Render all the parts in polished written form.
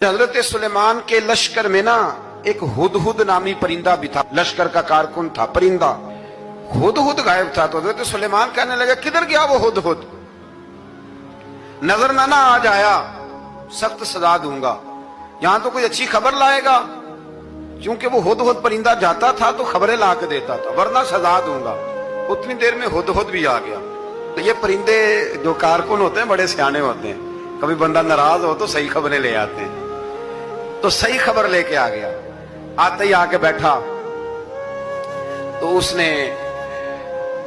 हजरत सुलेमान के लश्कर में ना एक हुदहुद नामी परिंदा भी था। लश्कर का कारकुन था, परिंदा। हुदहुद गायब था तो हजरत सुलेमान कहने लगे किधर गया वो हुदहुद, नजर ना आज आया सख्त सजा दूंगा। यहां तो कोई अच्छी खबर लाएगा, क्योंकि वो हुदहुद परिंदा जाता था तो खबरें ला के देता था, वरना सजा दूंगा। उतनी देर में हुदहुद भी आ गया। तो ये परिंदे जो कारकुन होते हैं बड़े सियाने होते हैं, कभी बंदा नाराज हो तो सही खबरें ले आते हैं। तो सही खबर लेके आ गया। आते ही आके बैठा तो उसने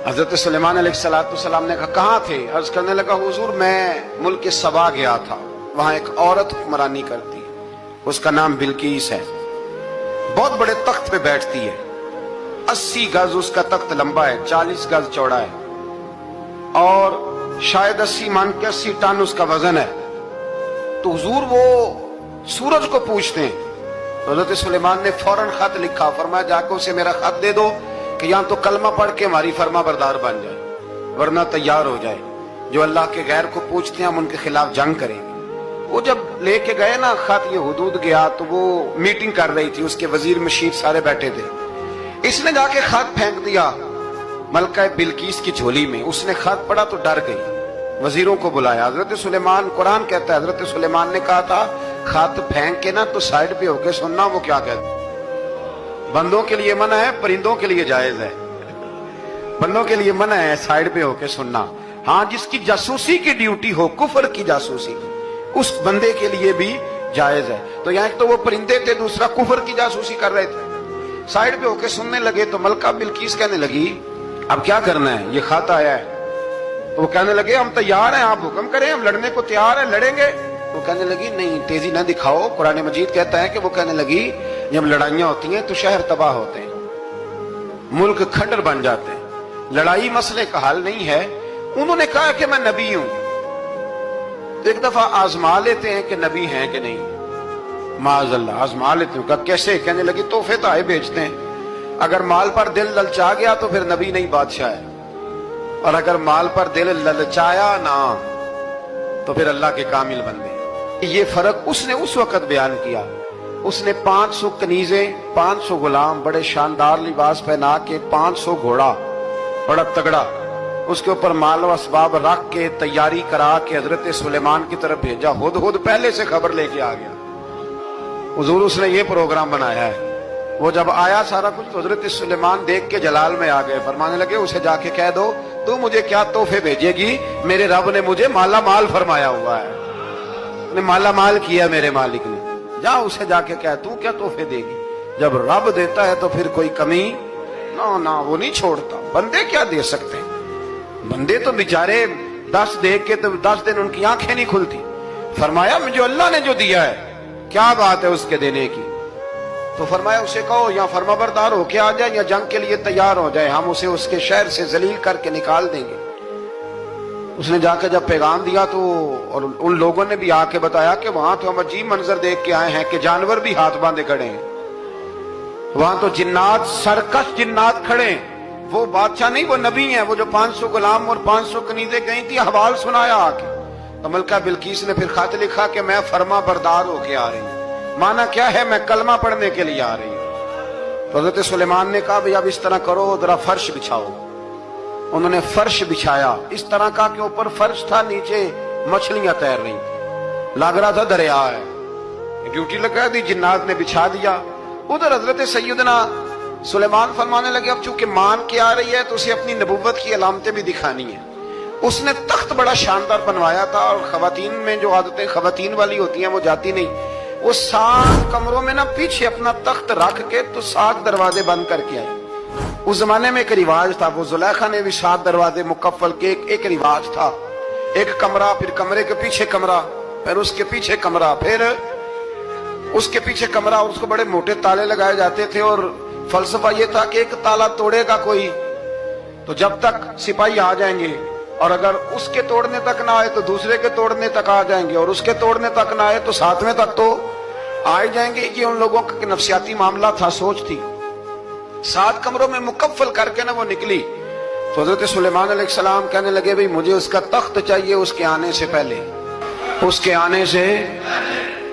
हजरत सुलेमान अलैहिस्सलाम ने कहा कहां थे? अर्ज करने लगा हुजूर मैं मुल्क सबा गया था, वहां एक औरत हुक्मरानी करती है, उसका नाम बिल्कीस है। बहुत बड़े तख्त पे बैठती है, 80 गज उसका तख्त लंबा है, 40 गज चौड़ा है, और शायद 80 मान के 80 टन उसका वजन है। तो हुजूर वो सूरज को पूछते हैं। तो हज़रत सुलेमान ने फौरन खत लिखा, फरमाया जाकर उसे मेरा खत दे दो कि यहाँ तो कलमा पढ़ के हमारी फर्मा बरदार बन जाए, वरना तैयार हो जाए। जो अल्लाह के गैर को पूछते हैं हम उनके खिलाफ जंग करेंगे। वो जब लेके गए ना खत, ये हुदूद गया तो वो मीटिंग कर रही थी, उसके वजीर मशीर सारे बैठे थे। इसने जाके खत फेंक दिया मलका बिल्कीस की झोली में। उसने खत पढ़ा तो डर गई, वजीरों को बुलाया। हजरत सुलेमान, कुरान कहता है हजरत सुलेमान ने कहा था खत फेंक के ना तो साइड पे होके सुनना वो क्या कहता है। बंदों के लिए मना है, परिंदों के लिए जायज है। बंदों के लिए मना है साइड पे होके सुनना। हाँ, जिसकी जासूसी की ड्यूटी हो, कुफर की जासूसी, उस बंदे के लिए भी जायज है। तो यहाँ तो वो परिंदे थे, दूसरा कुफर की जासूसी कर रहे थे। साइड पे होके सुनने लगे तो मलका बिल्कीस कहने लगी अब क्या करना है, ये खत आया है। तो वो कहने लगे हम तैयार हैं, आप हुक्म करें, हम लड़ने को तैयार हैं, लड़ेंगे। वो कहने लगी नहीं, तेजी न दिखाओ। कुरान मजीद कहता है कि वो कहने लगी जब लड़ाइयां होती हैं तो शहर तबाह होते हैं, मुल्क खंडर बन जाते हैं, लड़ाई मसले का हल नहीं है। उन्होंने कहा कि मैं नबी हूं, तो एक दफा आजमा लेते हैं कि नबी हैं कि नहीं। माज़अल्लाह, आजमा लेते हैं। कहा कैसे? कहने लगी तोहफे तो आए भेजते हैं, अगर माल पर दिल ललचा गया तो फिर नबी नहीं बादशाह है, और अगर माल पर दिल ललचाया ना तो फिर अल्लाह के कामिल बंदे। ये फर्क उसने उस वक्त बयान किया। उसने 500 कनीजे, 500 गुलाम, बड़े शानदार लिबास पहना के, 500 घोड़ा बड़ा तगड़ा, उसके ऊपर माल व असबाब रख के तैयारी करा के हजरत सुलेमान की तरफ भेजा। हुदहुद पहले से खबर लेके आ गया। हुजूर उसने ये प्रोग्राम बनाया है। वो जब आया सारा कुछ तो हजरत सुलेमान देख के जलाल में आ गए। फरमाने लगे उसे जाके कह दो तू मुझे क्या तोहफे भेजेगी, मेरे रब ने मुझे माला माल फरमाया हुआ है, माला माल किया मेरे मालिक ने। जा उसे जाके कह तू क्या तोहफे देगी। जब रब देता है तो फिर कोई कमी ना ना वो नहीं छोड़ता। बंदे क्या दे सकते हैं, बंदे तो बेचारे 10 दे के तो 10 दिन उनकी आंखें नहीं खुलती। फरमाया मुझे अल्लाह ने जो दिया है क्या बात है उसके देने की। तो फरमाया उसे कहो या फरमाबरदार होके आ जाए या जंग के लिए तैयार हो जाए, हम उसे उसके शहर से जलील करके निकाल देंगे। उसने जाकर जब पैगाम दिया तो और उन लोगों ने भी आके बताया कि वहां तो हम अजीब मंजर देख के आए हैं कि जानवर भी हाथ बांधे खड़े हैं, वहां तो जिन्नात, सरकश जिन्नात खड़े हैं। वो बादशाह नहीं, वो नबी हैं। वो जो 500 गुलाम और 500 कनीजे गई थी, हवाल सुनाया आके। तो मलका बिल्कीस ने फिर खत लिखा कि मैं फर्मा बरदार होके आ रही हूं। माना क्या है, मैं कलमा पढ़ने के लिए आ रही हूं। तो हज़रत सुलेमान ने कहा भाई अब इस तरह करो, जरा फर्श बिछाओ। उन्होंने फर्श बिछाया, इस तरह का के ऊपर फर्श था, नीचे मछलियां तैर रही थी, लग रहा था दरिया है। ड्यूटी लगा दी, जिन्नात ने बिछा दिया। उधर हजरत सैयदना सुलेमान फरमाने लगे अब चूंकि मान के आ रही है तो उसे अपनी नबुव्वत की अलामतें भी दिखानी है। उसने तख्त बड़ा शानदार बनवाया था, और खवातीन में जो आदतें खवातीन वाली होती हैं वो जाती नहीं। वो 7 कमरों में ना पीछे अपना तख्त रख के तो 7 दरवाजे बंद करके आए। उस जमाने में एक रिवाज था, वो जुलेखा ने भी 7 दरवाजे मुकफ्फल के एक रिवाज था। एक कमरा, फिर कमरे के पीछे कमरा, फिर उसके पीछे कमरा, फिर उसके पीछे कमरा, और उसको बड़े मोटे ताले लगाए जाते थे। और फलसफा ये था कि एक ताला तोड़ेगा कोई तो जब तक सिपाही आ जाएंगे, और अगर उसके तोड़ने तक ना आए तो दूसरे के तोड़ने तक आ जाएंगे, और उसके तोड़ने तक ना आए तो 7वें तक तो आ ही जाएंगे। ये उन लोगों का नफसियाती मामला था, सोच थी। 7 कमरों में मुकफ्फल करके ना वो निकली। तो हजरत सुलेमान अलैहिस्सलाम कहने लगे भाई मुझे उसका तख्त चाहिए उसके आने से पहले, उसके आने से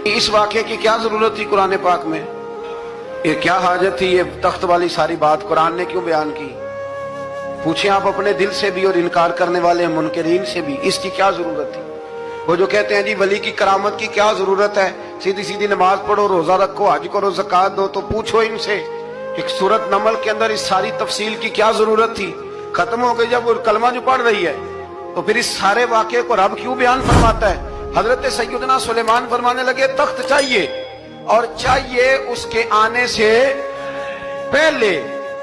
اس واقعے کی کیا ضرورت تھی قرآن پاک میں؟ یہ کیا حاجت تھی یہ تخت والی ساری بات قرآن نے کیوں بیان کی؟ پوچھیں آپ اپنے دل سے بھی اور انکار کرنے والے منکرین سے بھی، اس کی کیا ضرورت تھی؟ وہ جو کہتے ہیں جی ولی کی کرامت کی کیا ضرورت ہے، سیدھی سیدھی نماز پڑھو، روزہ رکھو، حج کرو، زکوٰۃ دو، تو پوچھو ان سے ایک سورت نمل کے اندر اس ساری تفصیل کی کیا ضرورت تھی؟ ختم ہو گئی جب وہ کلمہ جو پڑھ رہی ہے، تو پھر اس سارے واقعے کو رب کیوں بیان فرماتا ہے؟ حضرت سیدنا سلیمان فرمانے لگے تخت چاہیے، اور چاہیے اس کے آنے سے پہلے۔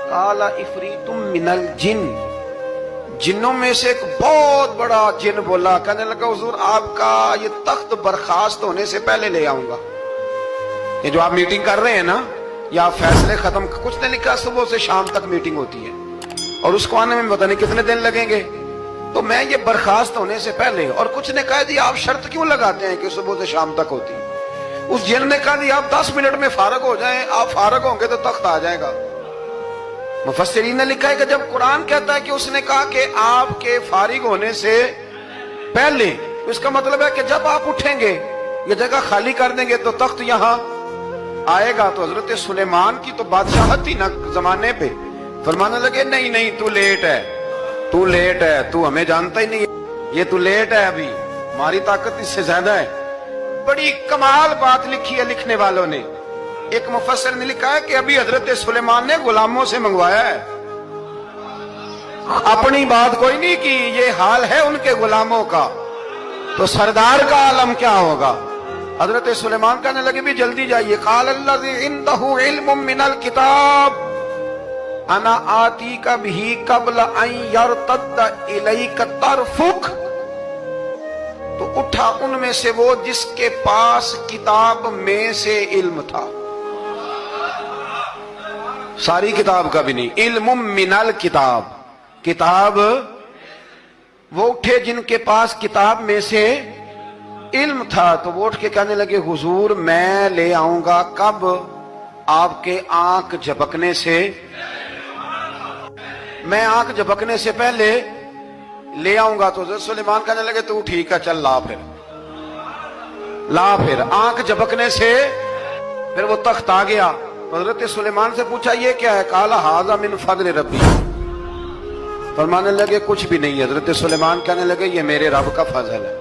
قال عفریت من الجن، جنوں میں سے ایک بہت بڑا جن بولا، کہنے لگا حضور آپ کا یہ تخت برخاست ہونے سے پہلے لے آؤں گا۔ یہ جو آپ میٹنگ کر رہے ہیں نا، یا آپ فیصلے ختم، کچھ نے لکھا صبح سے شام تک میٹنگ ہوتی ہے اور اس کو آنے میں پتہ نہیں کتنے دن لگیں گے، تو میں یہ برخاست ہونے سے پہلے، اور کچھ نے کہا جی آپ شرط کیوں لگاتے ہیں کہ صبح سے شام تک ہوتی ہے؟ اس جن نے کہا جی آپ 10 منٹ میں فارغ ہو جائیں، آپ فارغ ہوں گے تو تخت آ جائے گا۔ مفسرین نے لکھا ہے کہ جب قرآن کہتا ہے کہ اس نے کہا کہ آپ کے فارغ ہونے سے پہلے، اس کا مطلب ہے کہ جب آپ اٹھیں گے، یہ جگہ خالی کر دیں گے تو تخت یہاں آئے گا۔ تو حضرت سلیمان کی تو بادشاہت تھی نا زمانے پہ، فرمانے لگے نہیں نہیں تو لیٹ ہے، تو لیٹ ہے، تو ہمیں جانتا ہی نہیں، یہ تو لیٹ ہے، ابھی ہماری طاقت اس سے زیادہ ہے۔ بڑی کمال بات لکھی ہے لکھنے والوں نے۔ ایک مفسر نے لکھا ہے کہ ابھی حضرت سلیمان نے غلاموں سے منگوایا ہے، اپنی بات کوئی نہیں کی، یہ حال ہے ان کے غلاموں کا، تو سردار کا عالم کیا ہوگا؟ حضرت سلیمان کہنے لگے بھی جلدی جائیے۔ قال الذی عنده علم من الکتاب انا آتیک بہ قبل ان یرتد الیک طرفک، تو اٹھا ان میں سے وہ جس کے پاس کتاب میں سے علم تھا، ساری کتاب کا بھی نہیں، علم من الکتاب، کتاب، وہ اٹھے جن کے پاس کتاب میں سے علم تھا، تو وہ اٹھ کے کہنے لگے حضور میں لے آؤں گا، کب؟ آپ کے آنکھ جھپکنے سے، میں آنکھ جھپکنے سے پہلے لے آؤں گا۔ تو حضرت سلیمان کہنے لگے تو ٹھیک ہے چل لا، پھر آنکھ جھپکنے سے پھر وہ تخت آ گیا۔ حضرت سلیمان سے پوچھا یہ کیا ہے؟ قال ھذا من فضل ربی، فرمانے لگے کچھ بھی نہیں۔ حضرت سلیمان کہنے لگے یہ میرے رب کا فضل ہے۔